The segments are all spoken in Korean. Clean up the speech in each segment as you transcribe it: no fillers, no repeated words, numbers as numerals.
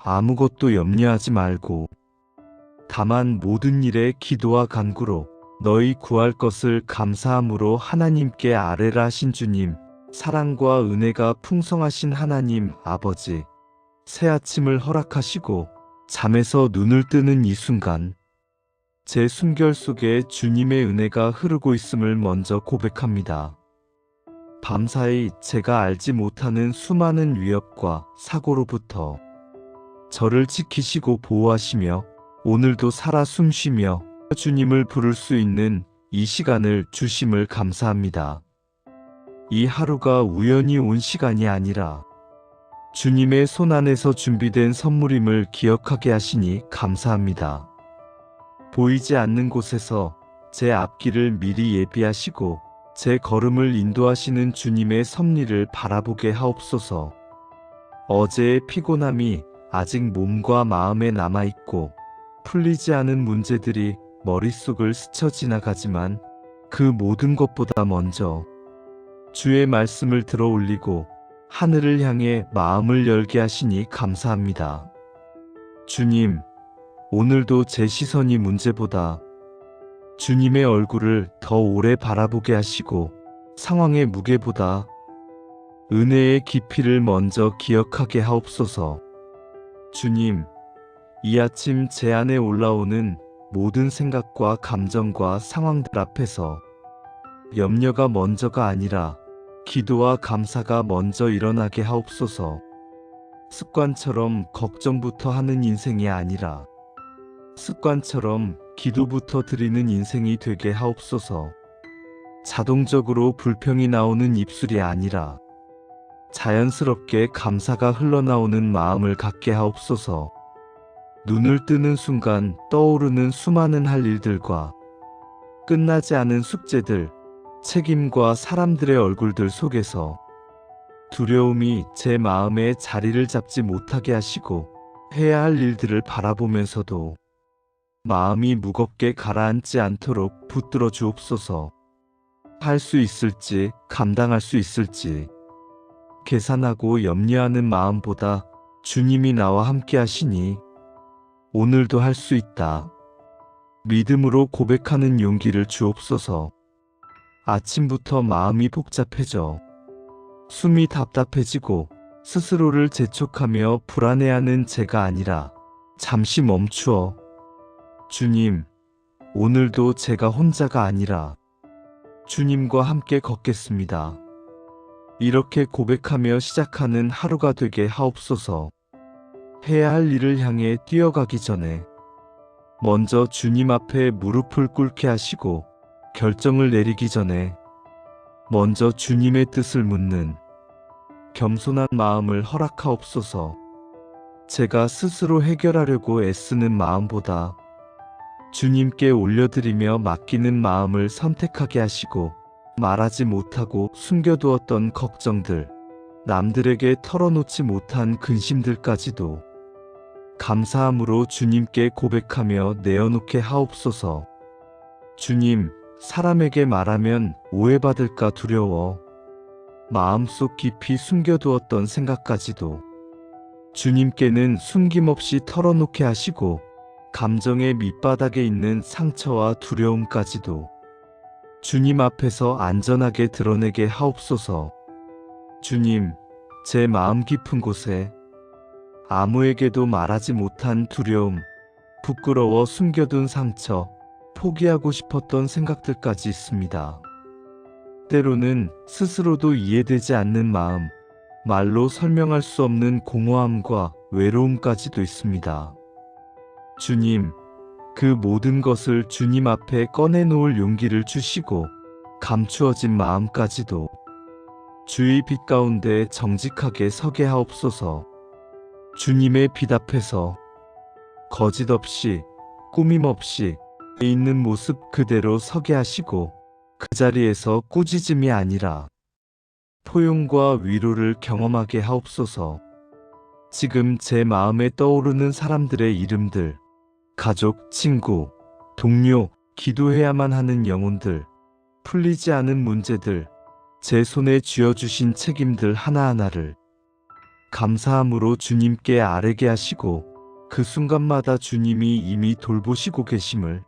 아무것도 염려하지 말고 다만 모든 일에 기도와 간구로 너희 구할 것을 감사함으로 하나님께 아뢰라. 신주님, 사랑과 은혜가 풍성하신 하나님 아버지, 새 아침을 허락하시고 잠에서 눈을 뜨는 이 순간 제 숨결 속에 주님의 은혜가 흐르고 있음을 먼저 고백합니다. 밤사이 제가 알지 못하는 수많은 위협과 사고로부터 저를 지키시고 보호하시며 오늘도 살아 숨쉬며 주님을 부를 수 있는 이 시간을 주심을 감사합니다. 이 하루가 우연히 온 시간이 아니라 주님의 손안에서 준비된 선물임을 기억하게 하시니 감사합니다. 보이지 않는 곳에서 제 앞길을 미리 예비하시고 제 걸음을 인도하시는 주님의 섭리를 바라보게 하옵소서. 어제의 피곤함이 아직 몸과 마음에 남아있고 풀리지 않은 문제들이 머릿속을 스쳐 지나가지만 그 모든 것보다 먼저 주의 말씀을 들어 올리고 하늘을 향해 마음을 열게 하시니 감사합니다. 주님, 오늘도 제 시선이 문제보다 주님의 얼굴을 더 오래 바라보게 하시고 상황의 무게보다 은혜의 깊이를 먼저 기억하게 하옵소서. 주님, 이 아침 제 안에 올라오는 모든 생각과 감정과 상황들 앞에서 염려가 먼저가 아니라 기도와 감사가 먼저 일어나게 하옵소서. 습관처럼 걱정부터 하는 인생이 아니라 습관처럼 기도부터 드리는 인생이 되게 하옵소서. 자동적으로 불평이 나오는 입술이 아니라 자연스럽게 감사가 흘러나오는 마음을 갖게 하옵소서. 눈을 뜨는 순간 떠오르는 수많은 할 일들과 끝나지 않은 숙제들, 책임과 사람들의 얼굴들 속에서 두려움이 제 마음에 자리를 잡지 못하게 하시고 해야 할 일들을 바라보면서도 마음이 무겁게 가라앉지 않도록 붙들어 주옵소서. 할 수 있을지, 감당할 수 있을지 계산하고 염려하는 마음보다 주님이 나와 함께 하시니 오늘도 할 수 있다. 믿음으로 고백하는 용기를 주옵소서. 아침부터 마음이 복잡해져 숨이 답답해지고 스스로를 재촉하며 불안해하는 제가 아니라 잠시 멈추어 주님, 오늘도 제가 혼자가 아니라 주님과 함께 걷겠습니다. 이렇게 고백하며 시작하는 하루가 되게 하옵소서. 해야 할 일을 향해 뛰어가기 전에 먼저 주님 앞에 무릎을 꿇게 하시고 결정을 내리기 전에 먼저 주님의 뜻을 묻는 겸손한 마음을 허락하옵소서. 제가 스스로 해결하려고 애쓰는 마음보다 주님께 올려드리며 맡기는 마음을 선택하게 하시고 말하지 못하고 숨겨두었던 걱정들, 남들에게 털어놓지 못한 근심들까지도 감사함으로 주님께 고백하며 내어놓게 하옵소서. 주님, 사람에게 말하면 오해받을까 두려워 마음속 깊이 숨겨두었던 생각까지도 주님께는 숨김없이 털어놓게 하시고 감정의 밑바닥에 있는 상처와 두려움까지도 주님 앞에서 안전하게 드러내게 하옵소서. 주님, 제 마음 깊은 곳에 아무에게도 말하지 못한 두려움, 부끄러워 숨겨둔 상처, 포기하고 싶었던 생각들까지 있습니다. 때로는 스스로도 이해되지 않는 마음, 말로 설명할 수 없는 공허함과 외로움까지도 있습니다. 주님, 그 모든 것을 주님 앞에 꺼내놓을 용기를 주시고 감추어진 마음까지도 주의 빛 가운데 정직하게 서게 하옵소서. 주님의 빛 앞에서 거짓 없이 꾸밈 없이 있는 모습 그대로 서게 하시고 그 자리에서 꾸짖음이 아니라 포용과 위로를 경험하게 하옵소서. 지금 제 마음에 떠오르는 사람들의 이름들, 가족, 친구, 동료, 기도해야만 하는 영혼들, 풀리지 않은 문제들, 제 손에 쥐어주신 책임들 하나하나를 감사함으로 주님께 아뢰게 하시고 그 순간마다 주님이 이미 돌보시고 계심을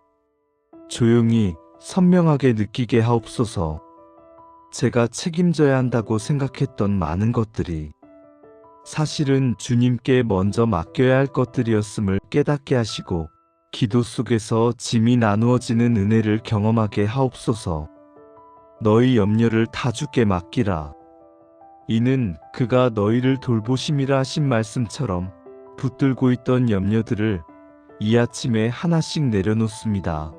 조용히 선명하게 느끼게 하옵소서. 제가 책임져야 한다고 생각했던 많은 것들이 사실은 주님께 먼저 맡겨야 할 것들이었음을 깨닫게 하시고 기도 속에서 짐이 나누어지는 은혜를 경험하게 하옵소서. 너희 염려를 다 주께 맡기라. 이는 그가 너희를 돌보심이라 하신 말씀처럼 붙들고 있던 염려들을 이 아침에 하나씩 내려놓습니다.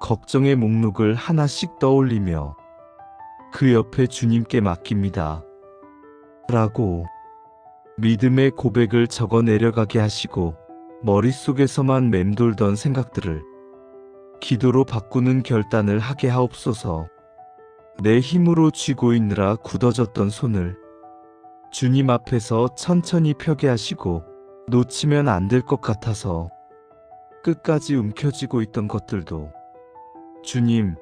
걱정의 목록을 하나씩 떠올리며 그 옆에 주님께 맡깁니다. 라고 믿음의 고백을 적어 내려가게 하시고 머릿속에서만 맴돌던 생각들을 기도로 바꾸는 결단을 하게 하옵소서. 내 힘으로 쥐고 있느라 굳어졌던 손을 주님 앞에서 천천히 펴게 하시고 놓치면 안 될 것 같아서 끝까지 움켜쥐고 있던 것들도 주님,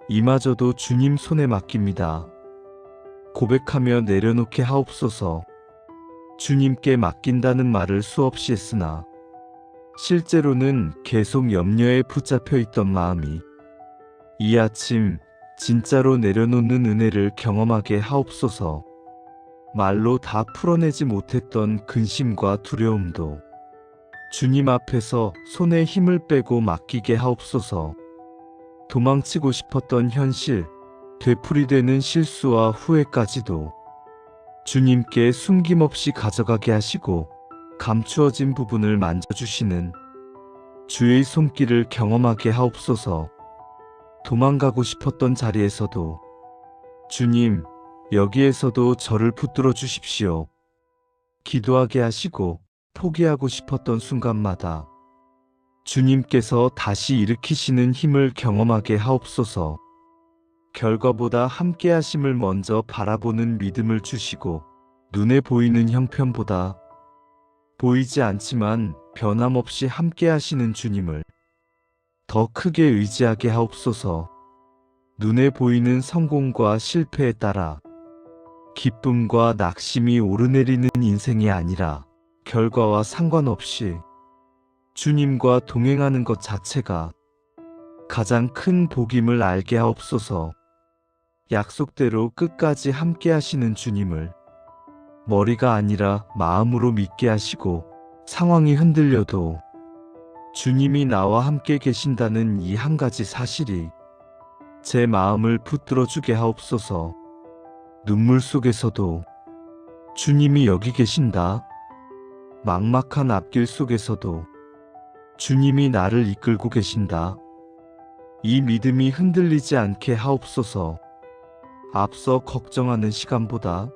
이마저도 주님 손에 맡깁니다. 고백하며 내려놓게 하옵소서. 주님께 맡긴다는 말을 수없이 했으나 실제로는 계속 염려에 붙잡혀 있던 마음이 이 아침 진짜로 내려놓는 은혜를 경험하게 하옵소서. 말로 다 풀어내지 못했던 근심과 두려움도 주님 앞에서 손에 힘을 빼고 맡기게 하옵소서. 도망치고 싶었던 현실, 되풀이되는 실수와 후회까지도 주님께 숨김없이 가져가게 하시고 감추어진 부분을 만져주시는 주의 손길을 경험하게 하옵소서. 도망가고 싶었던 자리에서도 주님, 여기에서도 저를 붙들어 주십시오. 기도하게 하시고 포기하고 싶었던 순간마다 주님께서 다시 일으키시는 힘을 경험하게 하옵소서. 결과보다 함께 하심을 먼저 바라보는 믿음을 주시고 눈에 보이는 형편보다 보이지 않지만 변함없이 함께 하시는 주님을 더 크게 의지하게 하옵소서. 눈에 보이는 성공과 실패에 따라 기쁨과 낙심이 오르내리는 인생이 아니라 결과와 상관없이 주님과 동행하는 것 자체가 가장 큰 복임을 알게 하옵소서. 약속대로 끝까지 함께 하시는 주님을 머리가 아니라 마음으로 믿게 하시고 상황이 흔들려도 주님이 나와 함께 계신다는 이 한 가지 사실이 제 마음을 붙들어 주게 하옵소서. 눈물 속에서도 주님이 여기 계신다. 막막한 앞길 속에서도 주님이 나를 이끌고 계신다. 이 믿음이 흔들리지 않게 하옵소서. 앞서 걱정하는 시간보다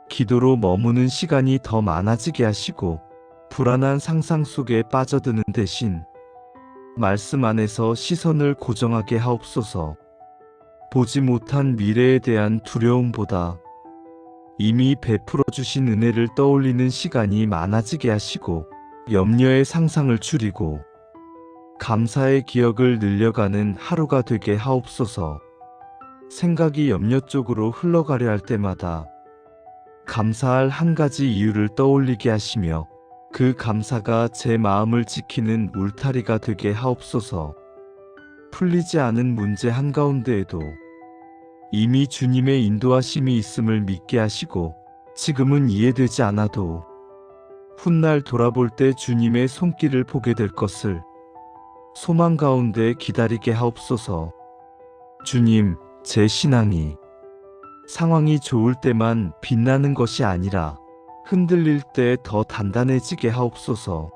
기도로 머무는 시간이 더 많아지게 하시고 불안한 상상 속에 빠져드는 대신 말씀 안에서 시선을 고정하게 하옵소서. 보지 못한 미래에 대한 두려움보다 이미 베풀어 주신 은혜를 떠올리는 시간이 많아지게 하시고 염려의 상상을 줄이고 감사의 기억을 늘려가는 하루가 되게 하옵소서. 생각이 염려 쪽으로 흘러가려 할 때마다 감사할 한 가지 이유를 떠올리게 하시며 그 감사가 제 마음을 지키는 울타리가 되게 하옵소서. 풀리지 않은 문제 한가운데에도 이미 주님의 인도하심이 있음을 믿게 하시고 지금은 이해되지 않아도 훗날 돌아볼 때 주님의 손길을 보게 될 것을 소망 가운데 기다리게 하옵소서. 주님, 제 신앙이 상황이 좋을 때만 빛나는 것이 아니라 흔들릴 때 더 단단해지게 하옵소서.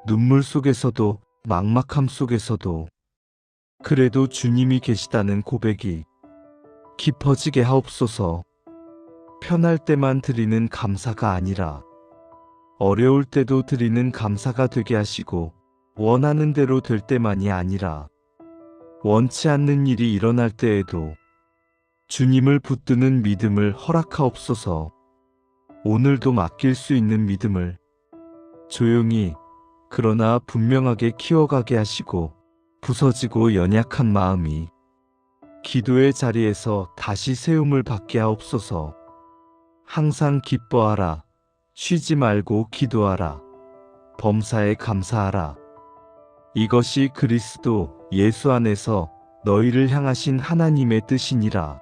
눈물 속에서도 막막함 속에서도 그래도 주님이 계시다는 고백이 깊어지게 하옵소서. 편할 때만 드리는 감사가 아니라 어려울 때도 드리는 감사가 되게 하시고 원하는 대로 될 때만이 아니라 원치 않는 일이 일어날 때에도 주님을 붙드는 믿음을 허락하옵소서. 오늘도 맡길 수 있는 믿음을 조용히 그러나 분명하게 키워가게 하시고 부서지고 연약한 마음이 기도의 자리에서 다시 세움을 받게 하옵소서. 항상 기뻐하라. 쉬지 말고 기도하라. 범사에 감사하라. 이것이 그리스도 예수 안에서 너희를 향하신 하나님의 뜻이니라.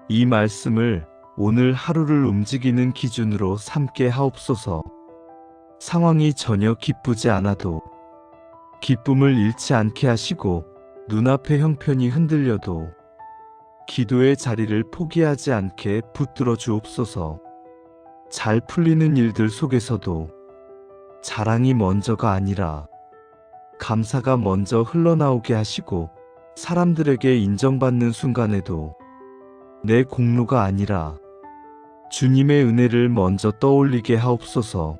이 말씀을 오늘 하루를 움직이는 기준으로 삼게 하옵소서. 상황이 전혀 기쁘지 않아도 기쁨을 잃지 않게 하시고 눈앞의 형편이 흔들려도 기도의 자리를 포기하지 않게 붙들어 주옵소서. 잘 풀리는 일들 속에서도 자랑이 먼저가 아니라 감사가 먼저 흘러나오게 하시고 사람들에게 인정받는 순간에도 내 공로가 아니라 주님의 은혜를 먼저 떠올리게 하옵소서.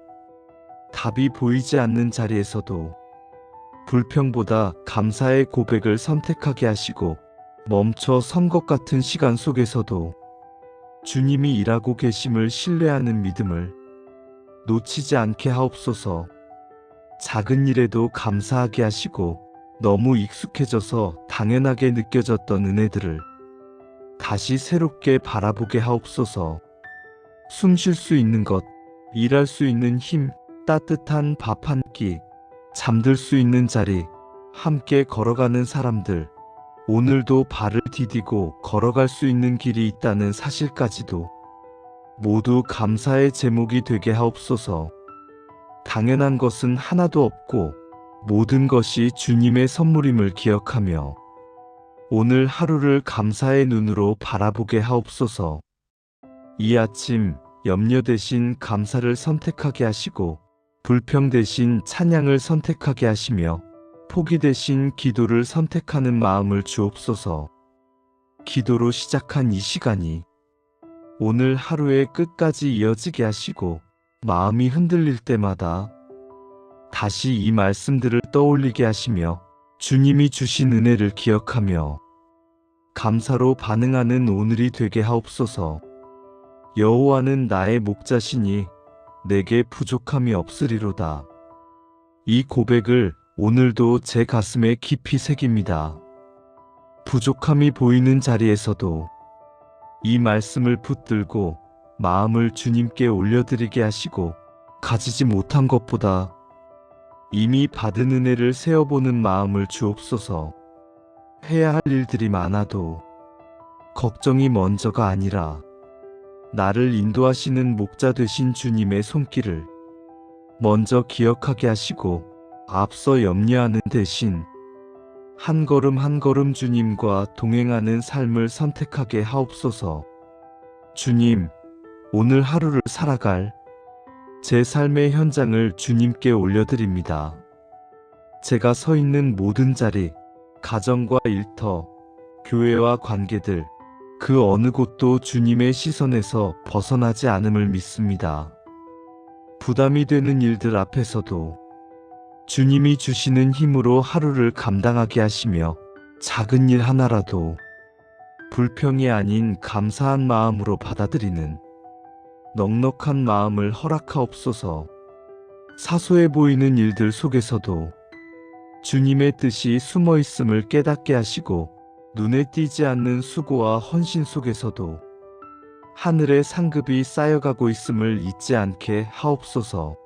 답이 보이지 않는 자리에서도 불평보다 감사의 고백을 선택하게 하시고 멈춰 선 것 같은 시간 속에서도 주님이 일하고 계심을 신뢰하는 믿음을 놓치지 않게 하옵소서. 작은 일에도 감사하게 하시고 너무 익숙해져서 당연하게 느껴졌던 은혜들을 다시 새롭게 바라보게 하옵소서. 숨 쉴 수 있는 것, 일할 수 있는 힘, 따뜻한 밥 한 끼, 잠들 수 있는 자리, 함께 걸어가는 사람들, 오늘도 발을 디디고 걸어갈 수 있는 길이 있다는 사실까지도 모두 감사의 제목이 되게 하옵소서. 당연한 것은 하나도 없고 모든 것이 주님의 선물임을 기억하며 오늘 하루를 감사의 눈으로 바라보게 하옵소서. 이 아침 염려 대신 감사를 선택하게 하시고 불평 대신 찬양을 선택하게 하시며 포기 대신 기도를 선택하는 마음을 주옵소서. 기도로 시작한 이 시간이 오늘 하루의 끝까지 이어지게 하시고 마음이 흔들릴 때마다 다시 이 말씀들을 떠올리게 하시며 주님이 주신 은혜를 기억하며 감사로 반응하는 오늘이 되게 하옵소서. 여호와는 나의 목자시니 내게 부족함이 없으리로다. 이 고백을 오늘도 제 가슴에 깊이 새깁니다. 부족함이 보이는 자리에서도 이 말씀을 붙들고 마음을 주님께 올려드리게 하시고 가지지 못한 것보다 이미 받은 은혜를 세어보는 마음을 주옵소서. 해야 할 일들이 많아도 걱정이 먼저가 아니라 나를 인도하시는 목자 되신 주님의 손길을 먼저 기억하게 하시고 앞서 염려하는 대신 한 걸음 한 걸음 주님과 동행하는 삶을 선택하게 하옵소서. 주님, 오늘 하루를 살아갈 제 삶의 현장을 주님께 올려드립니다. 제가 서 있는 모든 자리, 가정과 일터, 교회와 관계들, 그 어느 곳도 주님의 시선에서 벗어나지 않음을 믿습니다. 부담이 되는 일들 앞에서도 주님이 주시는 힘으로 하루를 감당하게 하시며 작은 일 하나라도 불평이 아닌 감사한 마음으로 받아들이는 넉넉한 마음을 허락하옵소서. 사소해 보이는 일들 속에서도 주님의 뜻이 숨어 있음을 깨닫게 하시고 눈에 띄지 않는 수고와 헌신 속에서도 하늘의 상급이 쌓여가고 있음을 잊지 않게 하옵소서.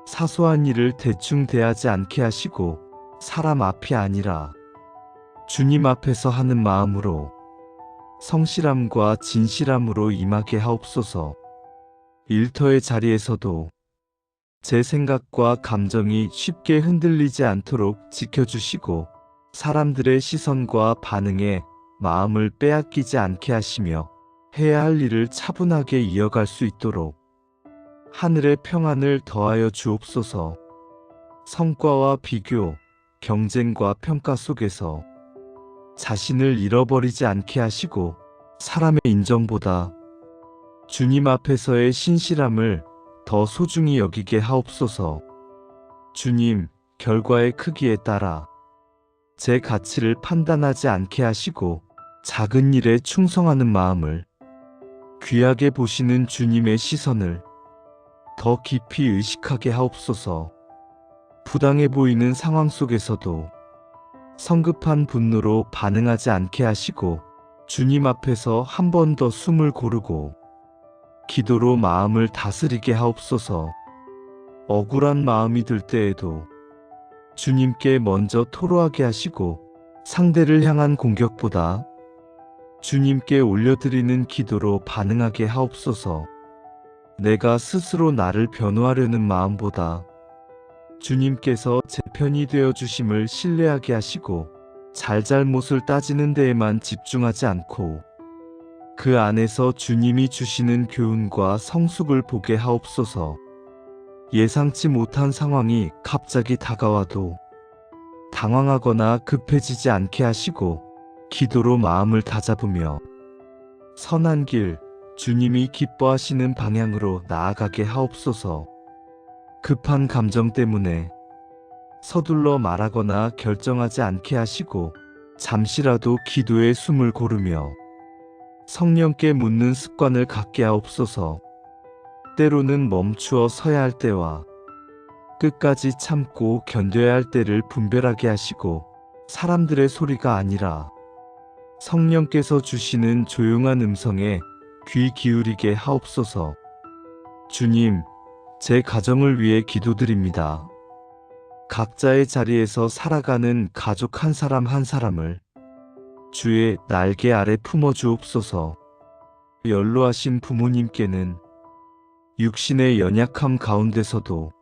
사소한 일을 대충 대하지 않게 하시고 사람 앞이 아니라 주님 앞에서 하는 마음으로 성실함과 진실함으로 임하게 하옵소서. 일터의 자리에서도 제 생각과 감정이 쉽게 흔들리지 않도록 지켜주시고 사람들의 시선과 반응에 마음을 빼앗기지 않게 하시며 해야 할 일을 차분하게 이어갈 수 있도록 하늘의 평안을 더하여 주옵소서. 성과와 비교, 경쟁과 평가 속에서 자신을 잃어버리지 않게 하시고 사람의 인정보다 주님 앞에서의 신실함을 더 소중히 여기게 하옵소서. 주님, 결과의 크기에 따라 제 가치를 판단하지 않게 하시고 작은 일에 충성하는 마음을 귀하게 보시는 주님의 시선을 더 깊이 의식하게 하옵소서. 부당해 보이는 상황 속에서도 성급한 분노로 반응하지 않게 하시고 주님 앞에서 한 번 더 숨을 고르고 기도로 마음을 다스리게 하옵소서. 억울한 마음이 들 때에도 주님께 먼저 토로하게 하시고 상대를 향한 공격보다 주님께 올려드리는 기도로 반응하게 하옵소서. 내가 스스로 나를 변호하려는 마음보다 주님께서 제 편이 되어 주심을 신뢰하게 하시고 잘잘못을 따지는 데에만 집중하지 않고 그 안에서 주님이 주시는 교훈과 성숙을 보게 하옵소서. 예상치 못한 상황이 갑자기 다가와도 당황하거나 급해지지 않게 하시고 기도로 마음을 다잡으며 선한 길, 주님이 기뻐하시는 방향으로 나아가게 하옵소서. 급한 감정 때문에 서둘러 말하거나 결정하지 않게 하시고 잠시라도 기도의 숨을 고르며 성령께 묻는 습관을 갖게 하옵소서. 때로는 멈추어 서야 할 때와 끝까지 참고 견뎌야 할 때를 분별하게 하시고 사람들의 소리가 아니라 성령께서 주시는 조용한 음성에 귀 기울이게 하옵소서. 주님, 제 가정을 위해 기도드립니다. 각자의 자리에서 살아가는 가족 한 사람 한 사람을 주의 날개 아래 품어 주옵소서. 연로하신 부모님께는 육신의 연약함 가운데서도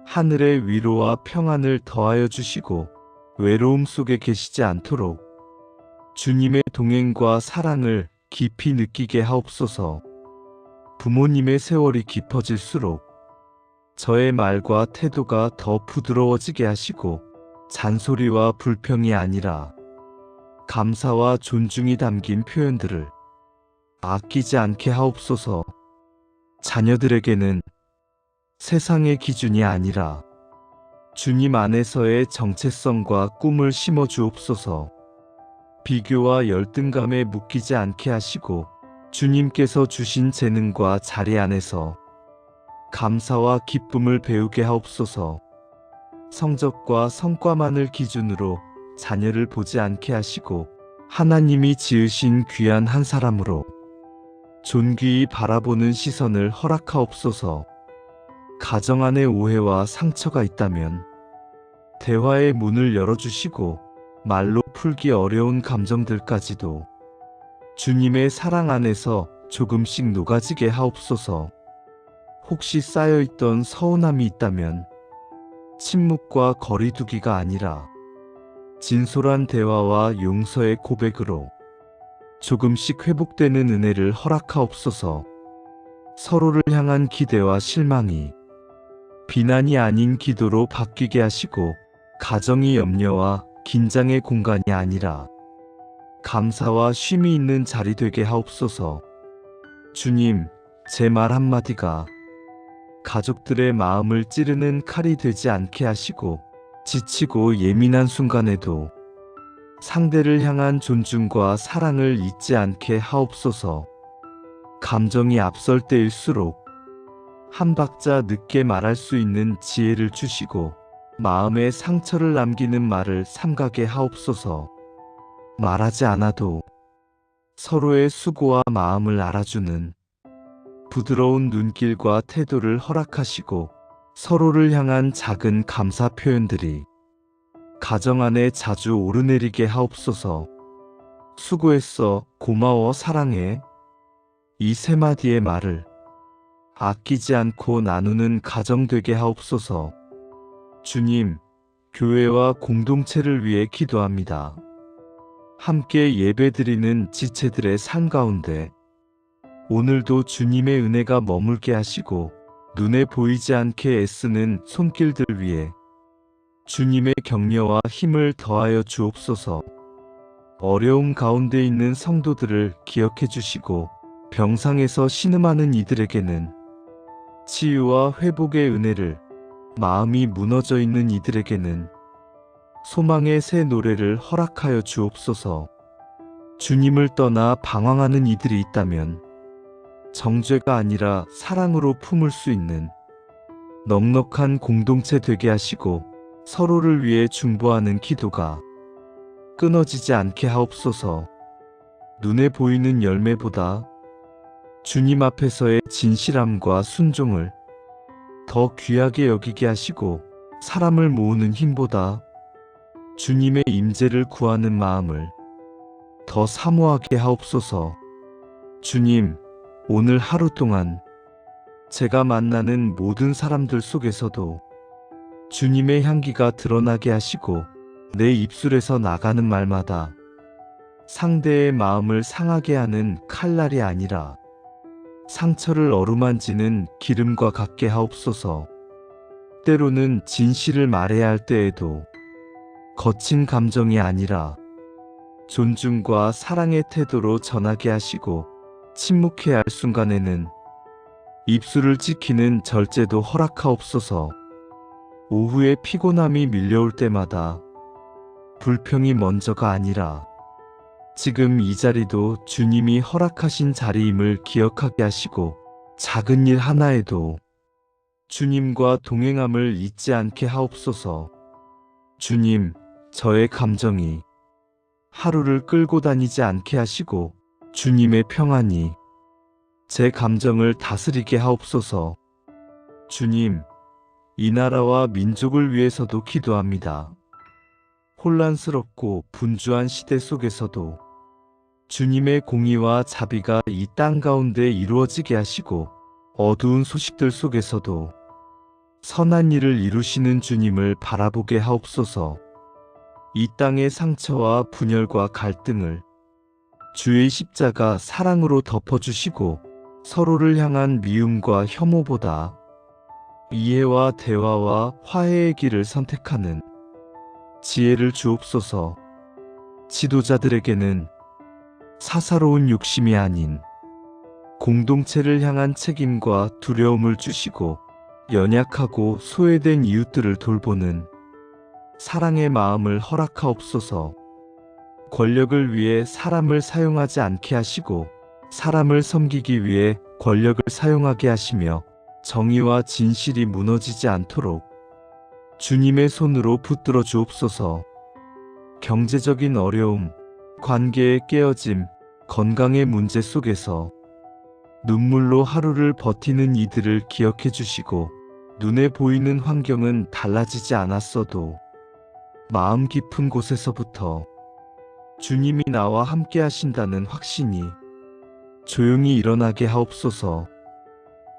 하늘의 위로와 평안을 더하여 주시고 외로움 속에 계시지 않도록 주님의 동행과 사랑을 깊이 느끼게 하옵소서. 부모님의 세월이 깊어질수록 저의 말과 태도가 더 부드러워지게 하시고 잔소리와 불평이 아니라 감사와 존중이 담긴 표현들을 아끼지 않게 하옵소서. 자녀들에게는 세상의 기준이 아니라 주님 안에서의 정체성과 꿈을 심어 주옵소서. 비교와 열등감에 묶이지 않게 하시고 주님께서 주신 재능과 자리 안에서 감사와 기쁨을 배우게 하옵소서. 성적과 성과만을 기준으로 자녀를 보지 않게 하시고 하나님이 지으신 귀한 한 사람으로 존귀히 바라보는 시선을 허락하옵소서. 가정 안에 오해와 상처가 있다면 대화의 문을 열어주시고 말로 풀기 어려운 감정들까지도 주님의 사랑 안에서 조금씩 녹아지게 하옵소서. 혹시 쌓여있던 서운함이 있다면 침묵과 거리두기가 아니라 진솔한 대화와 용서의 고백으로 조금씩 회복되는 은혜를 허락하옵소서. 서로를 향한 기대와 실망이 비난이 아닌 기도로 바뀌게 하시고 가정이 염려와 긴장의 공간이 아니라 감사와 쉼이 있는 자리 되게 하옵소서. 주님, 제 말 한마디가 가족들의 마음을 찌르는 칼이 되지 않게 하시고 지치고 예민한 순간에도 상대를 향한 존중과 사랑을 잊지 않게 하옵소서. 감정이 앞설 때일수록 한 박자 늦게 말할 수 있는 지혜를 주시고 마음에 상처를 남기는 말을 삼가게 하옵소서. 말하지 않아도 서로의 수고와 마음을 알아주는 부드러운 눈길과 태도를 허락하시고 서로를 향한 작은 감사 표현들이 가정 안에 자주 오르내리게 하옵소서. 수고했어, 고마워, 사랑해. 이 세 마디의 말을 아끼지 않고 나누는 가정 되게 하옵소서. 주님, 교회와 공동체를 위해 기도합니다. 함께 예배드리는 지체들의 삶 가운데 오늘도 주님의 은혜가 머물게 하시고 눈에 보이지 않게 애쓰는 손길들 위해 주님의 격려와 힘을 더하여 주옵소서. 어려움 가운데 있는 성도들을 기억해 주시고 병상에서 신음하는 이들에게는 치유와 회복의 은혜를, 마음이 무너져 있는 이들에게는 소망의 새 노래를 허락하여 주옵소서. 주님을 떠나 방황하는 이들이 있다면 정죄가 아니라 사랑으로 품을 수 있는 넉넉한 공동체 되게 하시고 서로를 위해 중보하는 기도가 끊어지지 않게 하옵소서. 눈에 보이는 열매보다 주님 앞에서의 진실함과 순종을 더 귀하게 여기게 하시고 사람을 모으는 힘보다 주님의 임재를 구하는 마음을 더 사모하게 하옵소서. 주님, 오늘 하루 동안 제가 만나는 모든 사람들 속에서도 주님의 향기가 드러나게 하시고 내 입술에서 나가는 말마다 상대의 마음을 상하게 하는 칼날이 아니라 상처를 어루만지는 기름과 같게 하옵소서. 때로는 진실을 말해야 할 때에도 거친 감정이 아니라 존중과 사랑의 태도로 전하게 하시고 침묵해야 할 순간에는 입술을 지키는 절제도 허락하옵소서. 오후에 피곤함이 밀려올 때마다 불평이 먼저가 아니라 지금 이 자리도 주님이 허락하신 자리임을 기억하게 하시고 작은 일 하나에도 주님과 동행함을 잊지 않게 하옵소서. 주님, 저의 감정이 하루를 끌고 다니지 않게 하시고 주님의 평안이 제 감정을 다스리게 하옵소서. 주님, 이 나라와 민족을 위해서도 기도합니다. 혼란스럽고 분주한 시대 속에서도 주님의 공의와 자비가 이 땅 가운데 이루어지게 하시고 어두운 소식들 속에서도 선한 일을 이루시는 주님을 바라보게 하옵소서. 이 땅의 상처와 분열과 갈등을 주의 십자가 사랑으로 덮어주시고 서로를 향한 미움과 혐오보다 이해와 대화와 화해의 길을 선택하는 지혜를 주옵소서. 지도자들에게는 사사로운 욕심이 아닌 공동체를 향한 책임과 두려움을 주시고 연약하고 소외된 이웃들을 돌보는 사랑의 마음을 허락하옵소서. 권력을 위해 사람을 사용하지 않게 하시고 사람을 섬기기 위해 권력을 사용하게 하시며 정의와 진실이 무너지지 않도록 주님의 손으로 붙들어 주옵소서. 경제적인 어려움, 관계의 깨어짐, 건강의 문제 속에서 눈물로 하루를 버티는 이들을 기억해 주시고 눈에 보이는 환경은 달라지지 않았어도 마음 깊은 곳에서부터 주님이 나와 함께 하신다는 확신이 조용히 일어나게 하옵소서.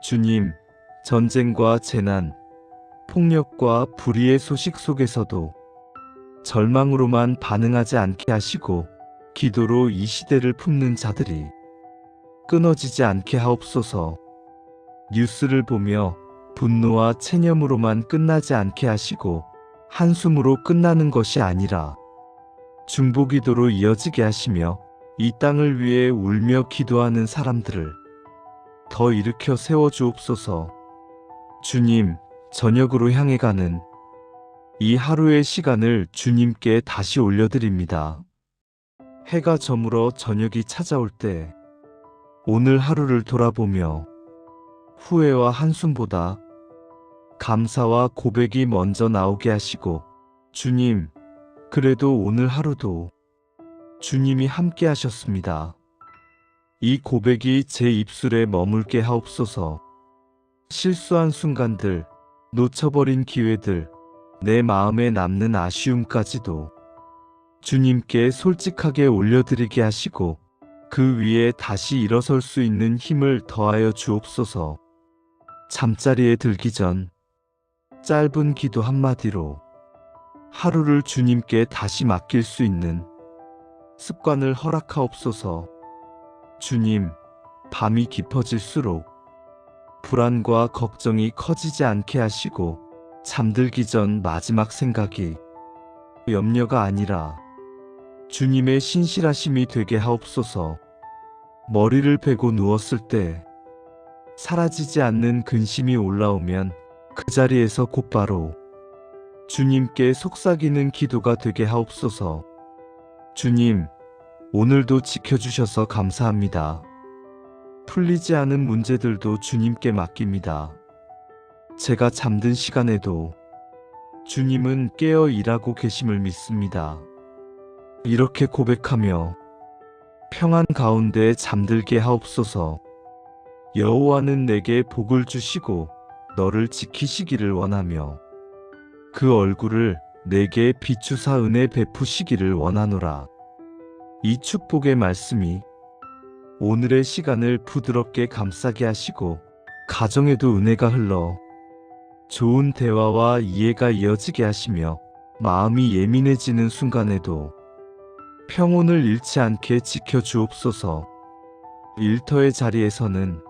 주님, 전쟁과 재난, 폭력과 불의의 소식 속에서도 절망으로만 반응하지 않게 하시고 기도로 이 시대를 품는 자들이 끊어지지 않게 하옵소서. 뉴스를 보며 분노와 체념으로만 끝나지 않게 하시고 한숨으로 끝나는 것이 아니라 중보기도로 이어지게 하시며 이 땅을 위해 울며 기도하는 사람들을 더 일으켜 세워주옵소서. 주님, 저녁으로 향해 가는 이 하루의 시간을 주님께 다시 올려드립니다. 해가 저물어 저녁이 찾아올 때 오늘 하루를 돌아보며 후회와 한숨보다 감사와 고백이 먼저 나오게 하시고 주님, 그래도 오늘 하루도 주님이 함께 하셨습니다. 이 고백이 제 입술에 머물게 하옵소서. 실수한 순간들, 놓쳐버린 기회들, 내 마음에 남는 아쉬움까지도 주님께 솔직하게 올려드리게 하시고 그 위에 다시 일어설 수 있는 힘을 더하여 주옵소서. 잠자리에 들기 전 짧은 기도 한마디로 하루를 주님께 다시 맡길 수 있는 습관을 허락하옵소서. 주님, 밤이 깊어질수록 불안과 걱정이 커지지 않게 하시고 잠들기 전 마지막 생각이 염려가 아니라 주님의 신실하심이 되게 하옵소서. 머리를 베고 누웠을 때 사라지지 않는 근심이 올라오면 그 자리에서 곧바로 주님께 속삭이는 기도가 되게 하옵소서. 주님, 오늘도 지켜주셔서 감사합니다. 풀리지 않은 문제들도 주님께 맡깁니다. 제가 잠든 시간에도 주님은 깨어 일하고 계심을 믿습니다. 이렇게 고백하며 평안 가운데 잠들게 하옵소서. 여호와는 내게 복을 주시고 너를 지키시기를 원하며 그 얼굴을 내게 비추사 은혜 베푸시기를 원하노라. 이 축복의 말씀이 오늘의 시간을 부드럽게 감싸게 하시고 가정에도 은혜가 흘러 좋은 대화와 이해가 이어지게 하시며 마음이 예민해지는 순간에도 평온을 잃지 않게 지켜주옵소서. 일터의 자리에서는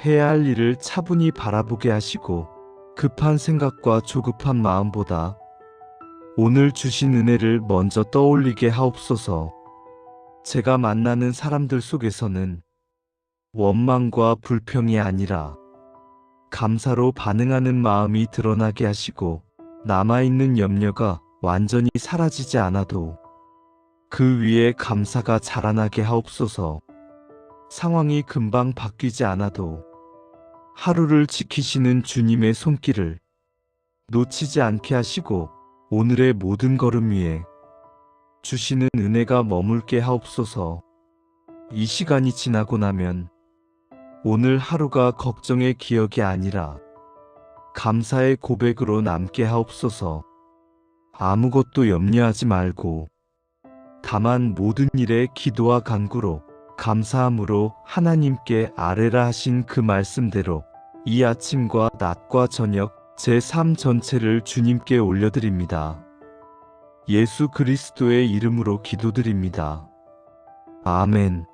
해야 할 일을 차분히 바라보게 하시고 급한 생각과 조급한 마음보다 오늘 주신 은혜를 먼저 떠올리게 하옵소서. 제가 만나는 사람들 속에서는 원망과 불평이 아니라 감사로 반응하는 마음이 드러나게 하시고 남아있는 염려가 완전히 사라지지 않아도 그 위에 감사가 자라나게 하옵소서. 상황이 금방 바뀌지 않아도 하루를 지키시는 주님의 손길을 놓치지 않게 하시고 오늘의 모든 걸음 위에 주시는 은혜가 머물게 하옵소서. 이 시간이 지나고 나면 오늘 하루가 걱정의 기억이 아니라 감사의 고백으로 남게 하옵소서. 아무것도 염려하지 말고 다만 모든 일에 기도와 간구로 감사함으로 하나님께 아뢰라 하신 그 말씀대로 이 아침과 낮과 저녁 제 삶 전체를 주님께 올려드립니다. 예수 그리스도의 이름으로 기도드립니다. 아멘.